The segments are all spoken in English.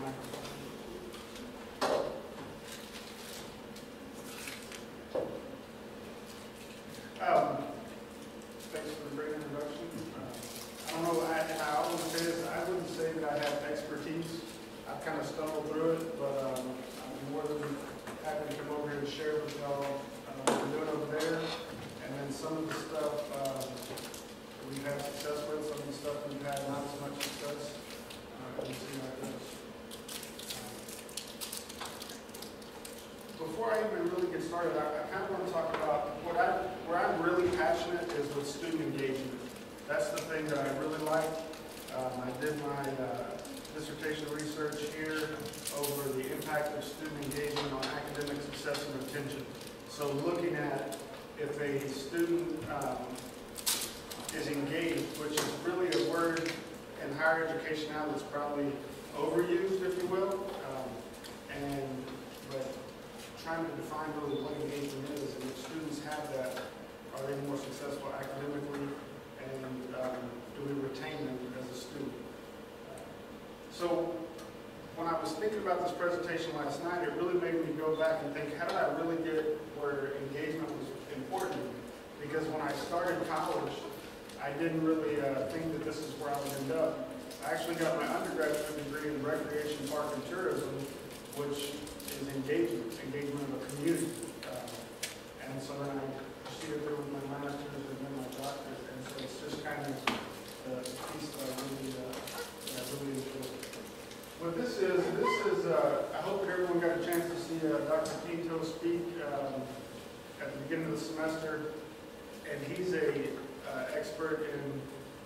microphone. Thanks for the great introduction. I don't know, I always say this, I wouldn't say that I have expertise. I've kind of stumbled through it, but I'm more than happy to come over here and share with y'all what we're doing over there. And then some of the stuff we've had success with, some of the stuff we've had not as much success. We'll see how it goes. Before I even really get started, I kind of want to talk about where I'm really passionate is with student engagement. That's the thing that I really like. I did my dissertation research here over the impact of student engagement on academic success and retention. So looking at if a student is engaged, which is really a word in higher education now that's probably overused, if you will, but trying to define really what engagement is, and if students have that, are they more successful academically, and do we retain them as a student? So when I was thinking about this presentation last night, it really made me go back and think, how did I really get where engagement was important? Because when I started college, I didn't really think that this is where I would end up. I actually got my undergraduate degree in recreation, park, and tourism, which is engagement of a community. And so then I proceeded through with my master's and then my doctorate. And so it's just kind of the piece that I really enjoy. What this is, I hope that everyone got a chance to see Dr. Pinto speak at the beginning of the semester. And he's a expert in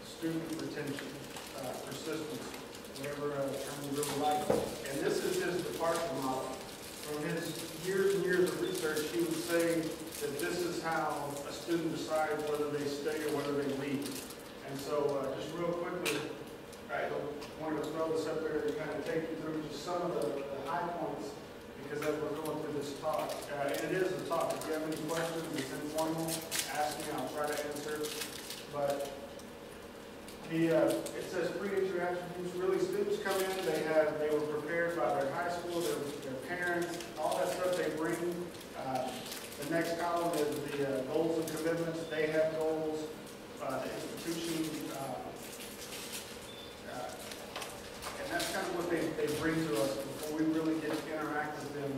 student retention, persistence, whatever term you really like. And this is his departure model. From his years and years of research, he would say that this is how a student decides whether they stay or whether they leave. And so just real quickly, I wanted to throw this up there to kind of take you through just some of the high points, because as we're going through this talk, and it is a talk. If you have any questions, it's informal, ask me, I'll try to answer. But it says pre-entry attributes. Really, students come in, they were prepared by their high school, their parents, all that stuff they bring. The next column is the goals and commitments. They have goals. The institution, and that's kind of what they bring to us before we really get to interact with them.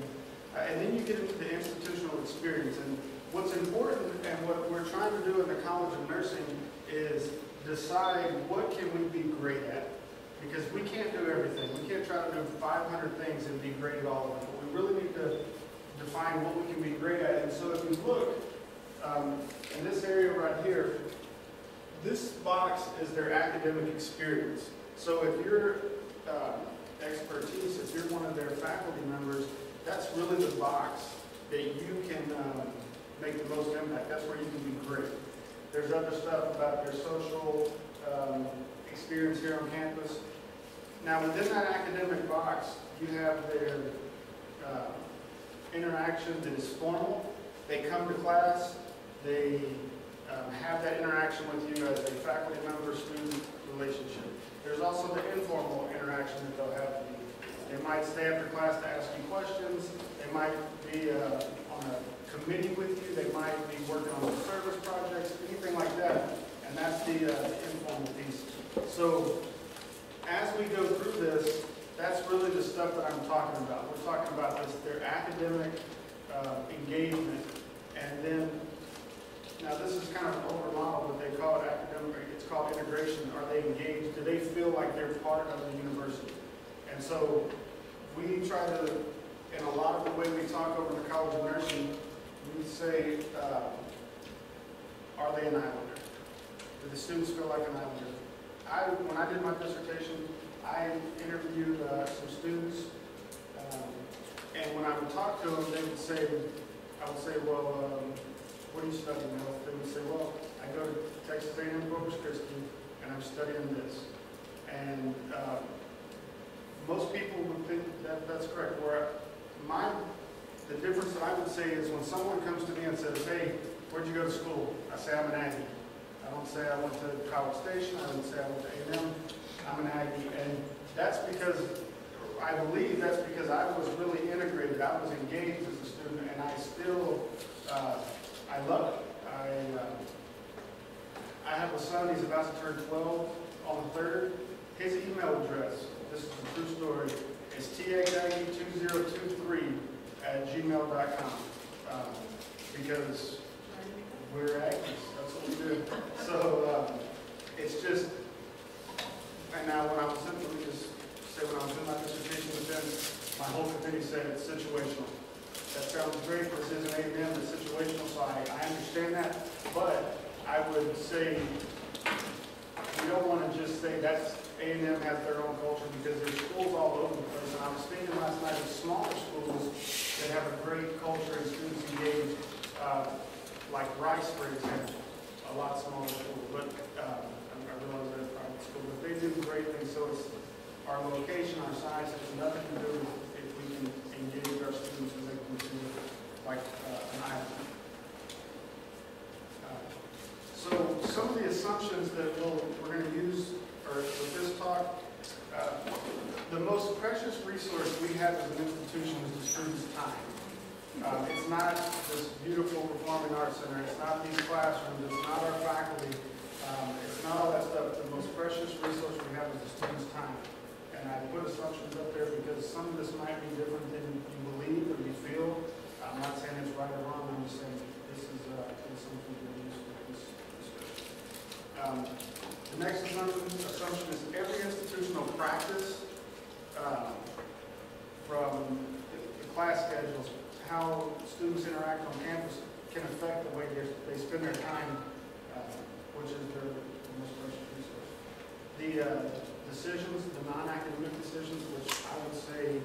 And then you get into the institutional experience. And what's important and what we're trying to do in the College of Nursing is decide what can we be great at. Because we can't do everything. We can't try to do 500 things and be great at all of them. But we really need to define what we can be great at. And so if you look in this area right here, this box is their academic experience. So if your expertise, if you're one of their faculty members, that's really the box that you can make the most impact. That's where you can be great. There's other stuff about their social experience here on campus. Now within that academic box, you have their interaction that is formal. They come to class, they have that interaction with you as a faculty member-student relationship. There's also the informal interaction that they'll have with you. They might stay after class to ask you questions. They might be on a committee with you. They might be working on service projects, anything like that. And that's the informal piece. So as we go through this, that's really the stuff that I'm talking about. We're talking about this, their academic engagement. And then, now this is kind of an older model, but they call it academic, it's called integration. Are they engaged? Do they feel like they're part of the university? And so we try to, in a lot of the way we talk over the College of Nursing, we say, are they an islander? Do the students feel like an islander? When I did my dissertation, I interviewed some students, and when I would talk to them, they would say, I would say, well, what are you studying now? They would say, well, I go to Texas A&M Corpus Christi, and I'm studying this. And most people would think that that's correct. The difference that I would say is when someone comes to me and says, hey, where'd you go to school? I say, I'm an Aggie. I don't say I went to College Station. I don't say I went to A&M. I'm an Aggie. And that's because I believe that's because I was really integrated. I was engaged as a student, and I still, I love it. I have a son, he's about to turn 12 on the 3rd. His email address, this is a true story, is tahaggy2023@gmail.com. Because we're Aggies, that's what we do. So it's just, and now when I was in, let me just say, when I was in my dissertation defense, my whole committee said it's situational. That sounds great, this isn't A&M, it's situational, so I understand that, but I would say, we don't want to just say that's A&M has their own culture, because there's schools all over the place. And I was thinking last night of smaller schools that have a great culture and students engaged, like Rice, for example, a lot smaller school. But I realize they're a private school, but they do great things. So it's our location, our size has nothing to do with if we can engage our students and make them feel like an island. So some of the assumptions that we're going to use with this talk, the most precious resource we have as an institution is the students' time. It's not this beautiful performing arts center, it's not these classrooms, it's not our faculty, it's not all that stuff. The most precious resource we have is the students' time. And I put assumptions up there because some of this might be different than you believe or you feel. I'm not saying it's right or wrong, I'm just saying this is something to use for this discussion. The next assumption is every institutional practice, from the class schedules, how students interact on campus can affect the way they spend their time, which is their most precious resource. The decisions, the non-academic decisions, which I would say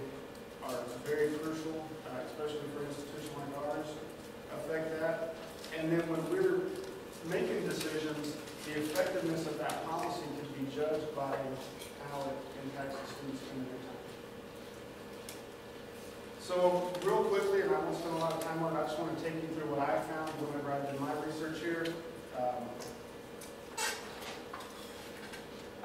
are very crucial, especially for an institution like ours, affect that. And then when we're making decisions, the effectiveness of that policy can be judged by how it impacts the students in their time. So real quickly, and I won't spend a lot of time on it, I just want to take you through what I found whenever I did my research here.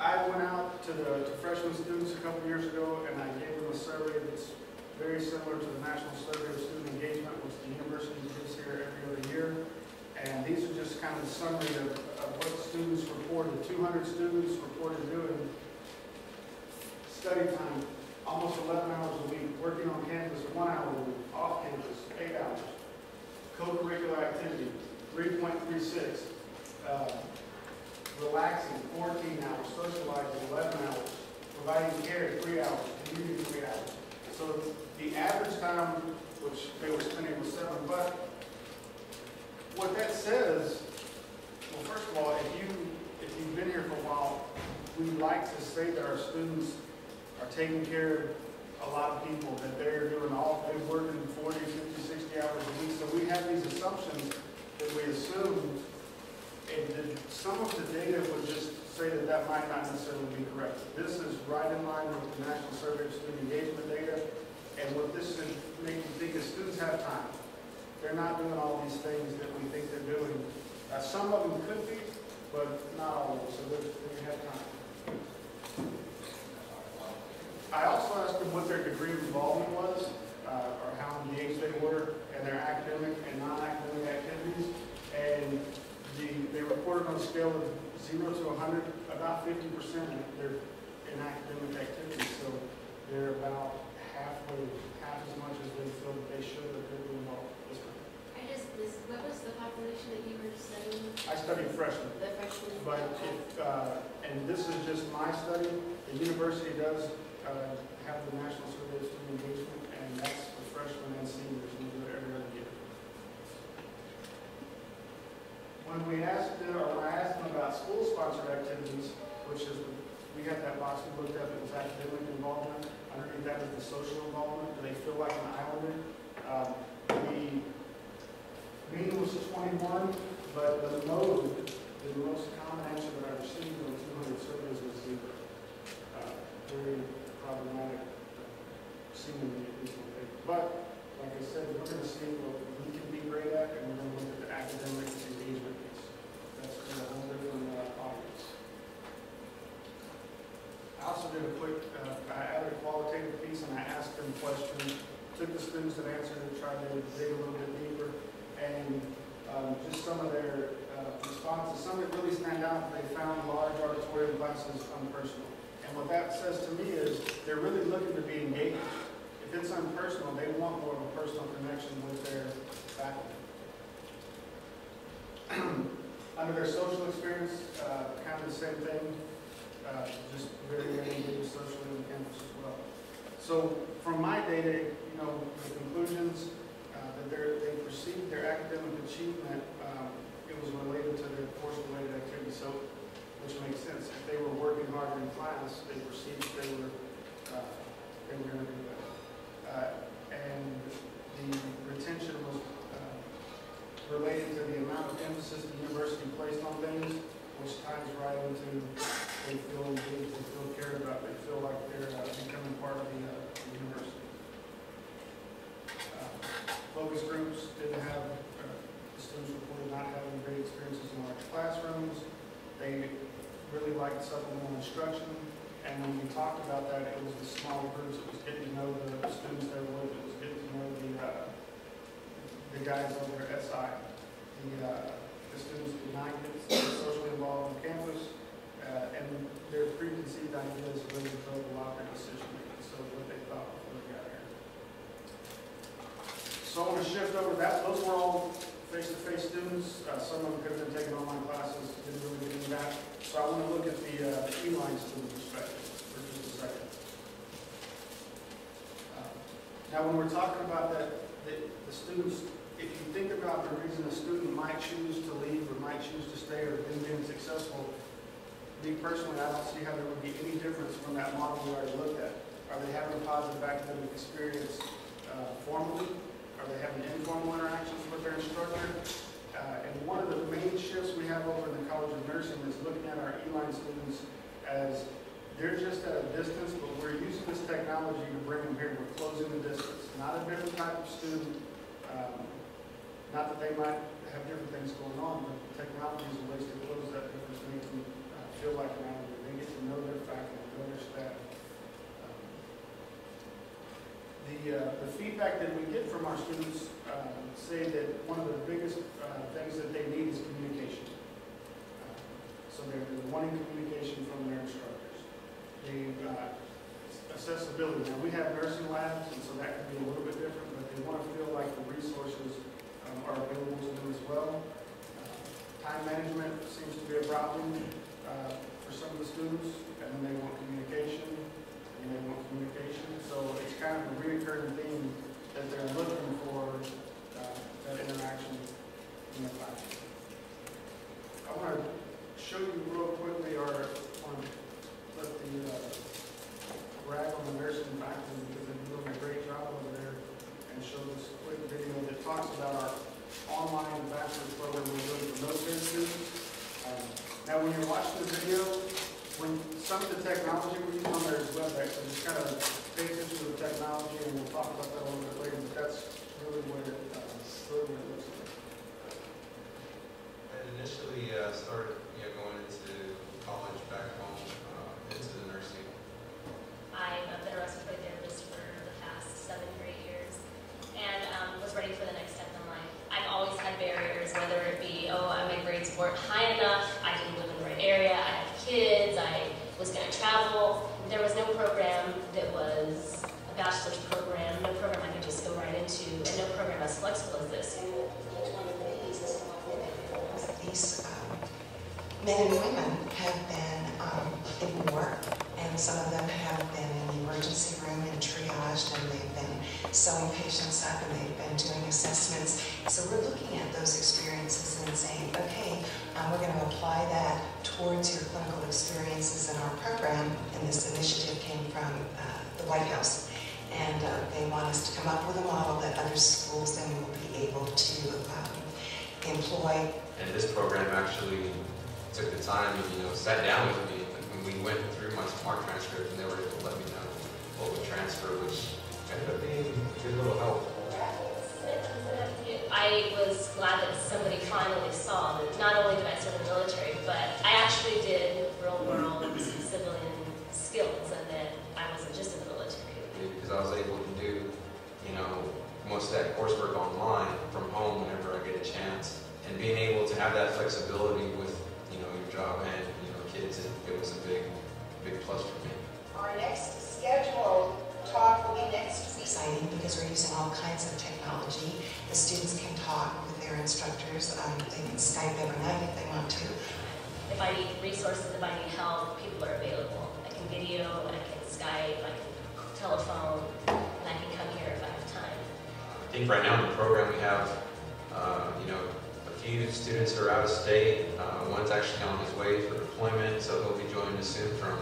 I went out to freshman students a couple years ago, and I gave them a survey that's very similar to the National Survey of Student Engagement, which the university gives here every other year. And these are just kind of a summary of what students reported. 200 students reported doing study time, almost 11 hours a week, working on campus 1 hour a week, off campus 8 hours, co-curricular activity 3.36, relaxing 14 hours, socializing 11 hours, providing care 3 hours, community 3 hours. So the average time which they were spending was 7, but what that says, well, first of all, if you've been here for a while, we like to say that our students are taking care of a lot of people, that they're doing they're working 40, 50, 60 hours a week. So we have these assumptions that we assume, and some of the data would just say that that might not necessarily be correct. This is right in line with the National Survey of Student Engagement data, and what this should make you think is students have time. They're not doing all these things that we think they're doing. Some of them could be, but not all of them, so they have time. I also asked them what their degree of involvement was, or how engaged they were in their academic and non-academic activities. And they reported on a scale of 0 to 100, about 50% they're in academic activities. So they're about half as much as they feel that they should or could be involved. What was the population that you were studying? I studied freshmen. The freshmen. But and this is just my study. The university does have the National Survey of Student Engagement, and that's for freshmen and seniors, and we do it every other year. When I asked them about school-sponsored activities, which is, we had that box we looked at that was academic involvement. Underneath that is the social involvement. Do they feel like an islander? The mean was 21, but the most common answer that I received in the 200 surveys was 0. Very problematic, seemingly at least on paper. But, like I said, we're going to see what we can be great at, and we're going to look at the academic engagement piece. That's a whole different audience. I also did a quick, I added a qualitative piece on question, took the students that answered and tried to dig a little bit deeper, and just some of their responses. Some that really stand out, they found large auditorium classes unpersonal. And what that says to me is they're really looking to be engaged. If it's unpersonal, they want more of a personal connection with their faculty. Under their social experience, kind of the same thing, just very, very engaged socially on campus as well. So from my data, the conclusions that they perceived their academic achievement, it was related to their course-related activities. So, which makes sense. If they were working harder in class, they perceived they were going to do better. And the retention was related to the amount of emphasis the university placed on things, which ties right into they feel engaged, they feel cared about, they feel like they're becoming part of the university. Focus groups didn't have, the students reported not having great experiences in large classrooms. They really liked supplemental instruction, and when we talked about that, it was the smaller groups. It was getting to know the students they were with. It was getting to know the guys over their SI. The students did not get socially involved on campus, and their preconceived ideas really drove a lot of their decision making. So what they thought before they got here. So I want to shift over that. Those were all face-to-face students. Some of them could have been taking online classes, didn't really get into that. So I want to look at the e-line student perspective for just a second. Now when we're talking about that, the students, if you think about the reason a student might choose to leave or might choose to stay or been being successful, me personally, I don't see how there would be any difference from that model we already looked at. Are they having a positive academic experience formally? Are they having informal interactions with their instructor? And one of the main shifts we have over in the College of Nursing is looking at our e-line students as they're just at a distance, but we're using this technology to bring them here. We're closing the distance. Not a different type of student. Not that they might have different things going on, but technology is a way to close that difference, make them feel like around here. They get to know their faculty, know their staff. The feedback that we get from our students say that one of the biggest things that they need is communication. So they're wanting communication from their instructors. Accessibility. Now we have nursing labs, and so that can be a little bit different, but they want to feel like the resources are available to them as well. Time management seems to be a problem for some of the students, and then they want communication. So it's kind of a recurring theme that they're looking for that interaction in the classroom. I want to show you real quickly let the brag on the nursing faculty because they're doing a great job over there, and show this quick video that talks about our online bachelor's program we're doing for military students. Now when you're watching the video, when some of the technology we use on there is WebEx, so just kind of pay attention to the technology, and we'll talk about that a little bit later, but that's really what it looks like. I initially started going into college back home, into the nursing. I've been a respiratory therapist for the past 7 or 8 years, and was ready for the next step in life. I've always had barriers, whether it be, my grades weren't high enough, I didn't live in the right area, I had kids, I was going to travel. There was no program that was a bachelor's program, no program I could just go right into, and no program as flexible as this. These men and women have been in war, and some of them have been in the emergency room and triaged, and they've been sewing patients up, and they've been doing assessments. So we're looking at those experiences and saying, okay, we're going to apply that towards your clinical experiences in our program. And this initiative came from the White House, and they want us to come up with a model that other schools then will be able to employ. And this program actually took the time and sat down with me when we went through my SMART transcript, and they were able to let me know what would transfer, which ended up being a good little help. I was glad that somebody finally saw that not only did I serve in the military, but I actually did real world civilian skills, and that I wasn't just in the military. Because I I was able to do, you know, most of that coursework online from home whenever I get a chance. And being able to have that flexibility with, you know, your job and, you know, kids, it was a big plus for me. Our next scheduled talk will be next week. Exciting because we're using all kinds of technology. The students can talk with their instructors. They can Skype every night if they want to. If I need resources, if I need help, people are available. I can video, I can Skype, I can telephone, and I can come here if I have time. I think right now in the program we have, you know, a few students who are out of state. One's actually on his way for deployment, so he'll be joining us soon from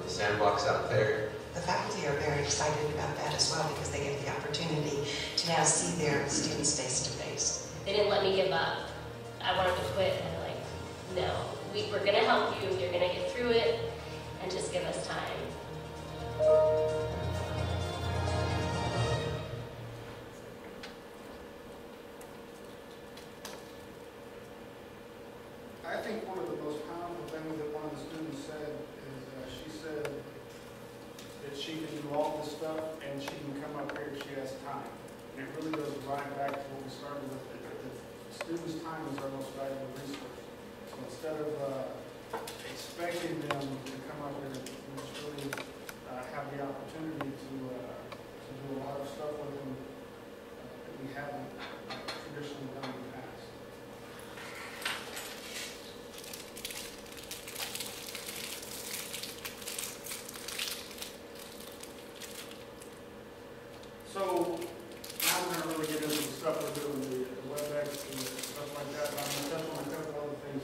the sandbox out there. The faculty are very excited about that as well because they get the opportunity to now see their students face to face. They didn't let me give up. I wanted to quit, and they're like, no, we're going to help you, you're going to get through it, and just give us time. I think one of the most powerful things that one of the students said is she said that she can do all this stuff and she can come up here if she has time. And it really goes right back to what we started with. The students' time is our most valuable resource. So instead of expecting them to come up here, we just really have the opportunity to do a lot of stuff with them that we haven't traditionally done in the past. So now we're going to really get into the stuff we're doing, the WebEx and stuff like that. But I'm going to touch on a couple other things.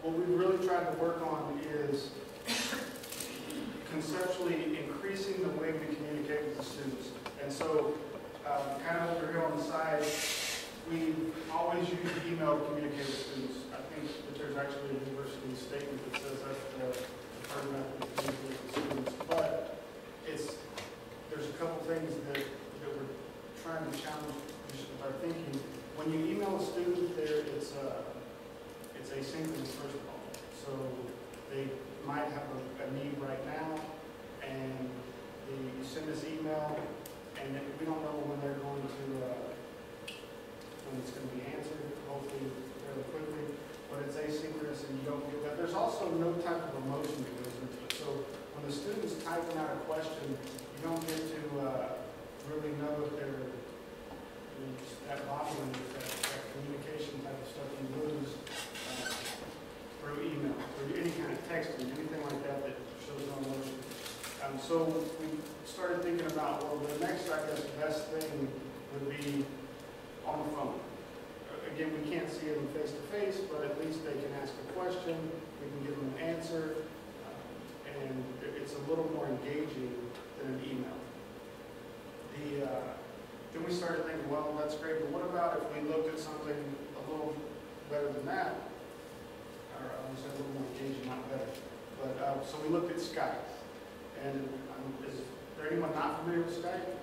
What we've really tried to work on is conceptually increasing the way we communicate with the students. And so, kind of over here on the side, we always use email to communicate with students. I think that there's actually a university statement that says that's the preferred method to communicate with students. But there's a couple things that we're trying to challenge with our thinking. When you email a student, it's asynchronous first of all. So they might have a need right now, and you send this email, and we don't know when they're going to when it's going to be answered. Hopefully fairly quickly, but it's asynchronous, and you don't get that. There's also no type of emotion that goes into it. So when the student's typing out a question, you don't get to really know if they're that body language, that communication type of stuff you lose through email, through any kind of texting, anything like that that shows no emotion. So we started thinking about, well, the next, I guess, best thing would be on the phone. Again, we can't see them face to face, but at least they can ask a question, we can give them an answer, and it's a little more engaging than an email. Then we started thinking, well, that's great, but what about if we looked at something a little better than that? Or I would say a little more engaging, not better. But so we looked at Skype. And is there anyone not familiar with Skype?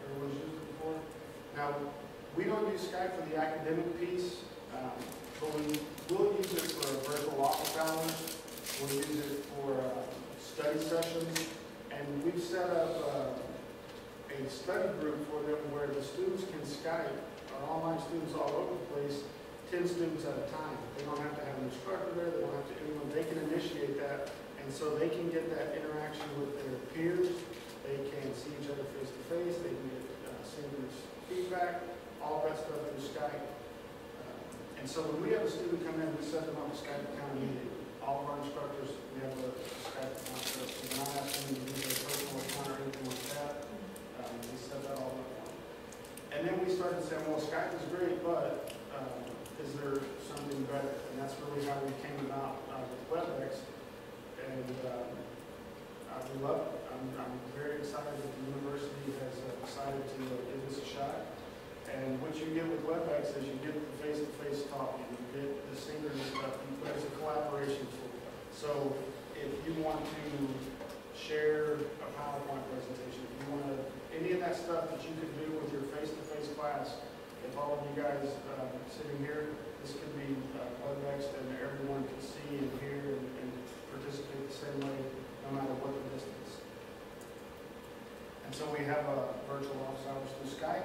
Everyone's used it before? Now, we don't use Skype for the academic piece, but we will use it for virtual office hours. We'll use it for study sessions. And we've set up a study group for them where the students can Skype, our online students all over the place, 10 students at a time. They don't have to have an instructor there, they don't have to anyone, they can initiate that, and so they can get that interaction with their peers, they can see each other face to face, they can get synchronous feedback, all that stuff through Skype. And so when we have a student come in, we set them up a Skype account immediately. All of our instructors, we have a Skype account set up, so we're not asking them to use their personal account or anything like that. We set that all up for them. And then we started saying, well, Skype is great, but is there something better? And that's really how we came about with WebEx. And we love it. I'm very excited that the university has decided to give this a shot. And what you get with WebEx is you get the face-to-face talking, you get the synchronous stuff, but it's a collaboration tool. So if you want to share a PowerPoint presentation, if you want to, any of that stuff that you could do with your face-to-face class, if all of you guys sitting here, this could be WebEx, and everyone can see and hear and participate the same way, no matter what the distance. And so we have virtual office hours through Skype.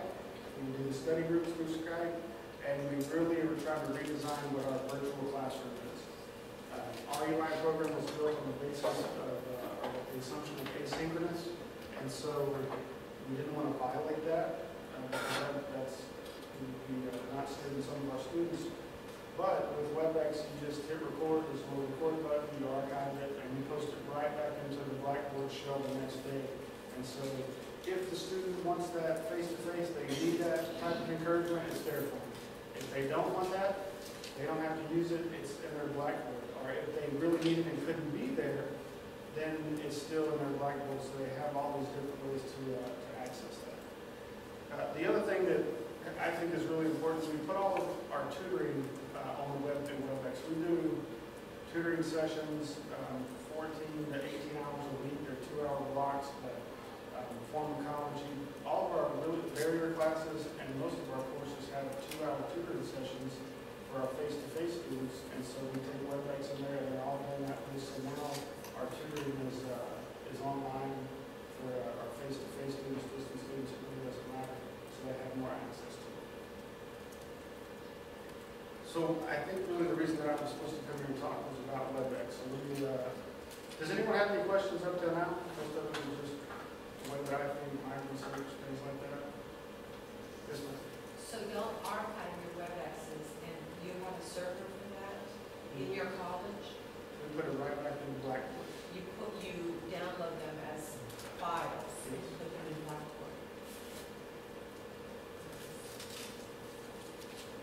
We do the study groups through Skype. And we really are trying to redesign what our virtual classroom is. Our ELI program was built on the basis of the assumption of asynchronous. And so we didn't want to violate that. That's we not steering some of our students. But with WebEx, you just hit record, there's a little record button, you archive it, and you post it right back into the Blackboard shell the next day. And so if the student wants that face-to-face, they need that type of encouragement, it's there for them. If they don't want that, they don't have to use it, it's in their Blackboard. Or if they really need it and couldn't be there, then it's still in their Blackboard, so they have all these different ways to access that. The other thing that I think is really important is we put all of our tutoring on the web through WebEx. We do tutoring sessions, 14 to 18 hours a week. They're 2-hour blocks, but pharmacology, all of our really barrier classes and most of our courses have 2-hour tutoring sessions for our face-to-face students. And so we take WebEx in there, and they're all done that way. So now our tutoring is online for our face-to-face students, distance students, it really doesn't matter. So they have more access to it. So I think really the reason that I was supposed to come here and talk was about WebEx. So does anyone have any questions up to now? Most of it was just what I think, my research, things like that. Yes, ma'am. So y'all archive your WebExes and you have a server for that in your college? We put it right back in Blackboard. You download them as files and put them in Blackboard.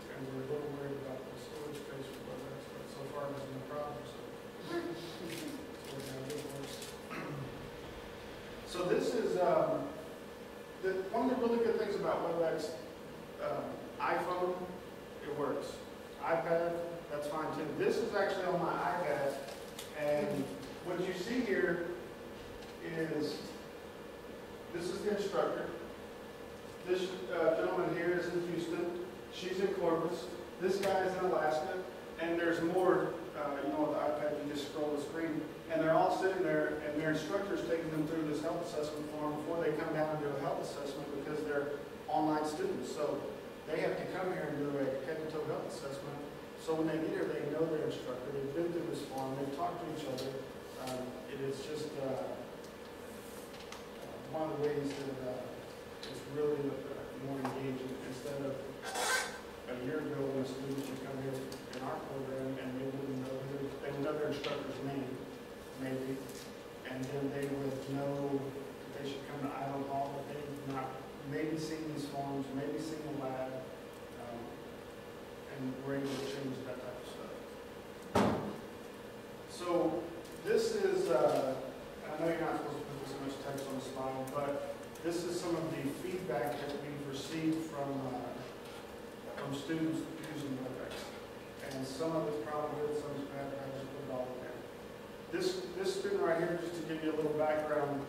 And we're a little worried about the storage space for WebEx, but so far there's no problem. So we're going to get worse. So this is one of the really good things about WebEx. iPhone, it works. iPad, that's fine too. This is actually on my iPad, and what you see here is this is the instructor. This gentleman here is in Houston. She's in Corpus. This guy is in Alaska, and there's more. With the iPad, you just scroll the screen, and they're all sitting there, and their instructor's taking them through this health assessment form before they come down and do a health assessment because they're online students. So they have to come here and do a head-to-toe health assessment. So when they get here, they know their instructor. They've been through this form. They've talked to each other. It is just one of the ways that it's really more engaging instead of a year ago when students would come here in our program and they wouldn't know they would know their instructor's name, maybe, and then they would know that they should come to Island Hall, but they've not maybe seen these forms, maybe seen the lab, and we're able to change that type of stuff. So this is, I know you're not supposed to put this much text on the slide, but this is some of the feedback that we've received from students using WebEx. And some of it's probably good, some is bad, but I just put it all in there. This student right here, just to give you a little background,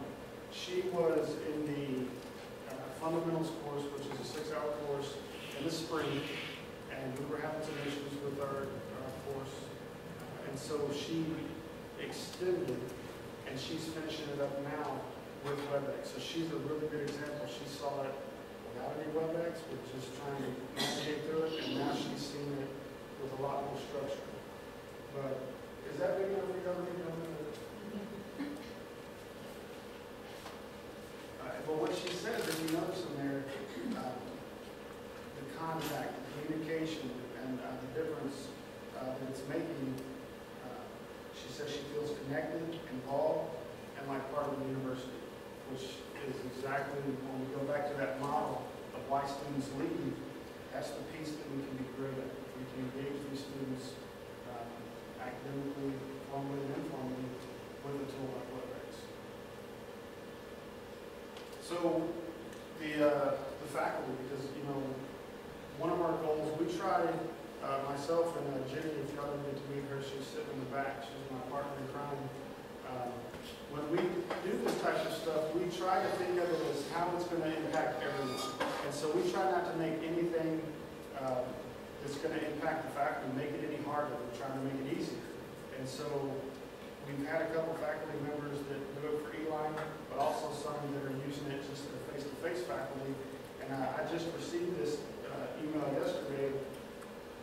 she was in the fundamentals course, which is a 6-hour course, in the spring, and we were having some issues with our course. And so she extended, and she's finishing it up now with WebEx. So she's a really good example. She saw it without any WebEx, but just trying to navigate through it, and now she's seen it with a lot more structure. But is that big enough for you to read? But what she says, if you notice in there, the contact, the communication, and the difference that it's making, she says she feels connected, involved, and like part of the university, which is exactly, when we go back to that model of why students leave, that's the piece that we can be great at. We can engage these students academically, formally, and informally with a tool like WebEx. So the faculty, because one of our goals, we try, myself and Jenny, if y'all didn't get to meet her, she's sitting in the back, she's my partner in crime. When we do this type of stuff, we try to think of it as how it's going to impact everyone. And so we try not to make anything that's going to impact the faculty, make it any harder. We're trying to make it easier. And so we've had a couple faculty members that do it for Eli, but also some that are using it just And I just received this email yesterday.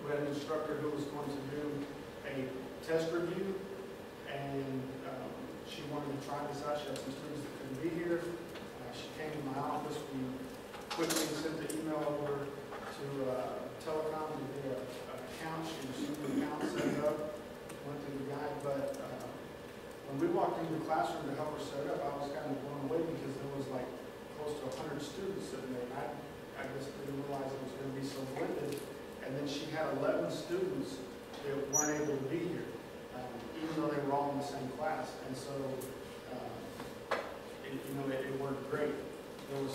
We had an instructor who was going to do a test review, and she wanted to try this out. She had some students that couldn't be here. She came to my office. We quickly sent the email over to Telecom to get an account. She received an account set up, went through the guide, but when we walked into the classroom to help her set it up, I was kind of blown away because there was like close to 100 students sitting there. And I just didn't realize it was going to be so blended. And then she had 11 students that weren't able to be here, even though they were all in the same class. And so, it worked great. When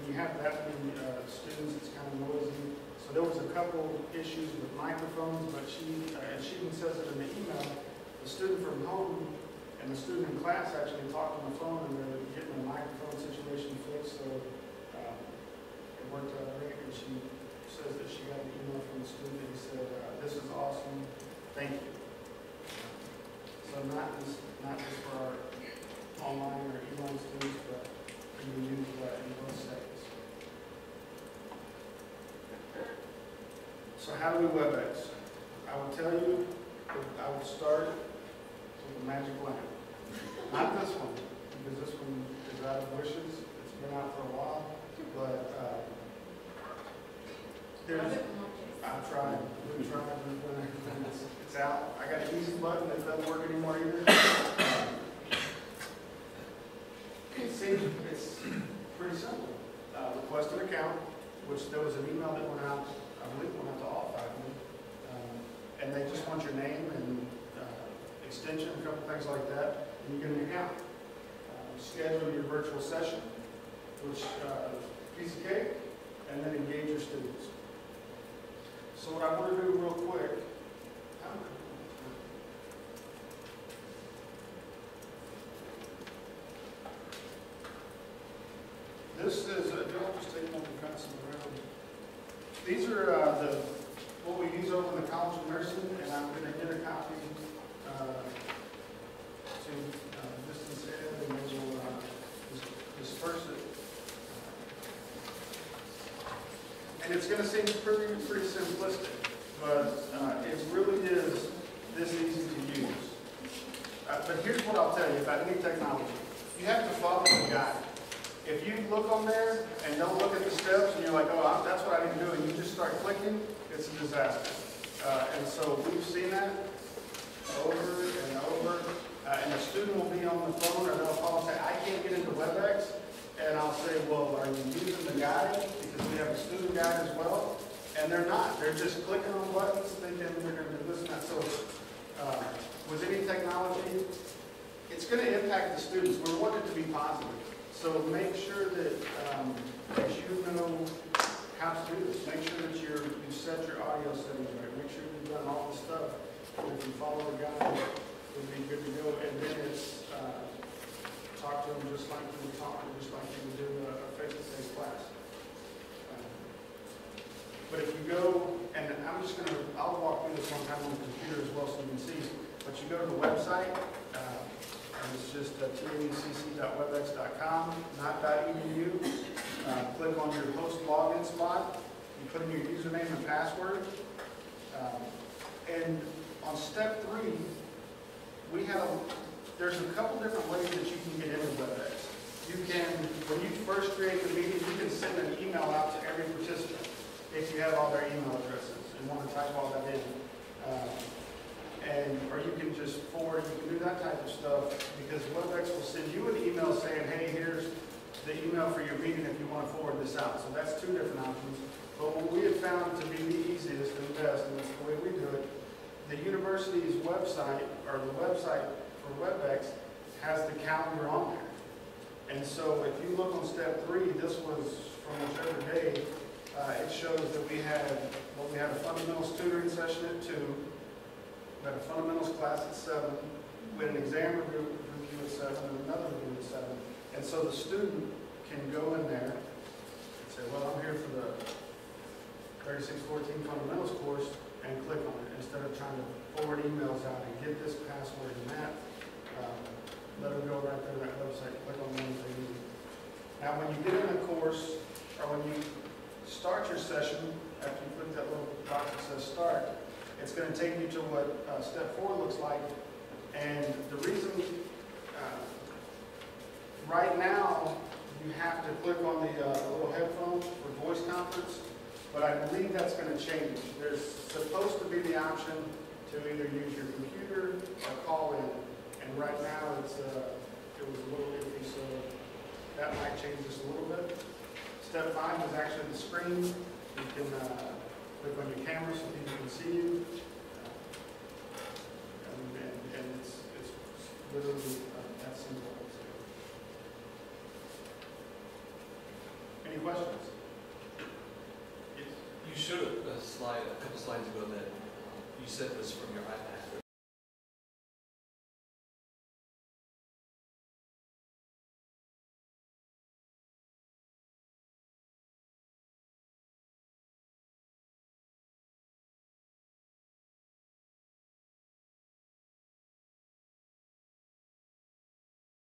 you have that many students, it's kind of noisy. So there was a couple issues with microphones, but she even says it in the email, the student from home and the student in class actually talked on the phone, and they're getting the microphone situation fixed, so it worked out great. And she says that she got an email from the student and he said, "This is awesome, thank you." So not just for our online or email students, but can be used in both settings. So how do we WebEx? I will tell you, I would start with the magic lamp. Not this one, because this one is out of wishes. It's been out for a while, but I've tried. We've tried when it's out. I got an easy button that doesn't work anymore either. It's pretty simple. Request an account, which there was an email that went out, I believe it went out to all 5 of them. And they just want your name and extension, a couple things like that, and you get an account. Schedule your virtual session, which piece of cake, and then engage your students. So what I want to do real quick, this is, I'll just take one and pass them around. These are what we use over in the College of Nursing, and I'm going to get a copy to Distance Ed, and they will disperse it. And it's going to seem pretty simplistic, but it really is this easy to use. But here's what I'll tell you about any technology. You have to follow the guide. If you look on there and don't look at the steps and you're like, oh, that's what I need to do, and you just start clicking, it's a disaster. And so we've seen that over and over. And a student will be on the phone or they'll call and say, I can't get into WebEx. And I'll say, well, are you using the guide? Because we have a student guide as well. And they're not. They're just clicking on buttons thinking they're going to do this and that. So with any technology, it's going to impact the students. We want it to be positive. So make sure that you know how to do this. Make sure that you set your audio settings right. Make sure you've done all the stuff. And if you follow the guide, it'll be good to go. And then it's talk to them just like you would talk, just like you would do a face-to-face class. But if you go, and I'll walk through this one time on the computer as well so you can see. But you go to the website. It's just tacc.webex.com, not .edu. Click on your host login spot. You put in your username and password. And on step 3, there's a couple different ways that you can get into WebEx. You can, when you first create the meeting, you can send an email out to every participant if you have all their email addresses and want to type all that in. Or you can just forward, you can do that type of stuff because WebEx will send you an email saying, hey, here's the email for your meeting if you want to forward this out. So that's 2 different options. But what we have found to be the easiest and best, and that's the way we do it, the university's website, or the website for WebEx, has the calendar on there. And so if you look on step 3, this was from whichever day, it shows that we had a fundamentals tutoring session at 2. We had a fundamentals class at 7. We had an exam review at 7 and another review at 7. And so the student can go in there and say, well, I'm here for the 3614 fundamentals course, and click on it instead of trying to forward emails out and get this password and that. Let them go right there to that website, click on the ones they need. Now, when you get in a course or when you start your session, after you click that little box that says start, it's going to take you to what step 4 looks like. And the reason, right now, you have to click on the little headphones for voice conference, but I believe that's going to change. There's supposed to be the option to either use your computer or call in, and right now it was a little iffy, so that might change just a little bit. Step 5 is actually the screen. You can click on your camera so people can see you, and it's literally that simple. Any questions? Yes. You showed a slide a couple slides ago that you said was from your iPad.